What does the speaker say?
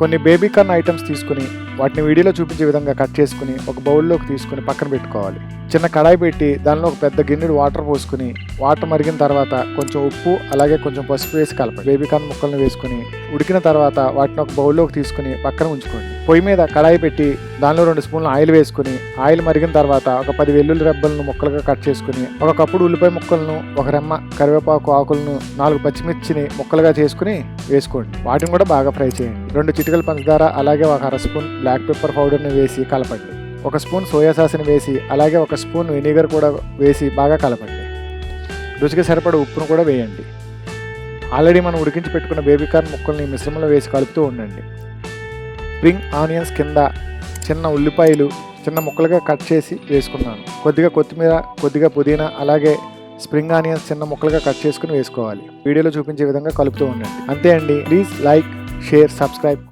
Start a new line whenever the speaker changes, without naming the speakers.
కొన్ని baby corn items తీసుకుని వాటిని వీడియోలో చూపించే విధంగా కట్ చేసుకుని ఒక బౌల్లోకి తీసుకుని పక్కన పెట్టుకోవాలి. చిన్న కడాయి పెట్టి దానిలో ఒక పెద్ద గిన్నెడు వాటర్ పోసుకుని వాటర్ మరిగిన తర్వాత కొంచెం ఉప్పు అలాగే కొంచెం పసుపు వేసి కలపండి. బేబీ కార్న్ ముక్కలను వేసుకుని ఉడికిన తర్వాత వాటిని ఒక బౌల్లోకి తీసుకుని పక్కన ఉంచుకోండి. పొయ్యి మీద కడాయి పెట్టి దానిలో 2 స్పూన్లు ఆయిల్ వేసుకుని ఆయిల్ మరిగిన తర్వాత ఒక 10 వెల్లుల్లి రెబ్బలను ముక్కలుగా కట్ చేసుకుని ఒక కప్పుడు ఉల్లిపాయ ముక్కలను, ఒక రెమ్మ కరివేపాకు ఆకులను, 4 పచ్చిమిర్చిని ముక్కలుగా చేసుకుని వేసుకోండి. వాటిని కూడా బాగా ఫ్రై చేయండి. 2 చిటికల పంచదార అలాగే ఒక అర స్పూన్ బ్లాక్ పెప్పర్ పౌడర్ని వేసి కలపండి. 1 స్పూన్ సోయా సాస్ని వేసి అలాగే 1 స్పూన్ వెనిగర్ కూడా వేసి బాగా కలపండి. రుచికి సరిపడ ఉప్పును కూడా వేయండి. ఆల్రెడీ మనం ఉడికించి పెట్టుకున్న బేబీ కార్న్ ముక్కల్ని మిశ్రమంలో వేసి కలుపుతూ ఉండండి. స్ప్రింగ్ ఆనియన్స్ కింద చిన్న ఉల్లిపాయలు చిన్న ముక్కలుగా కట్ చేసి వేసుకున్నాను. కొద్దిగా కొత్తిమీర, కొద్దిగా పుదీనా అలాగే స్ప్రింగ్ ఆనియన్స్ చిన్న ముక్కలుగా కట్ చేసుకుని వేసుకోవాలి. వీడియోలో చూపించే విధంగా కలుపుతూ ఉండండి. అంతే అండి. Please like, share, subscribe.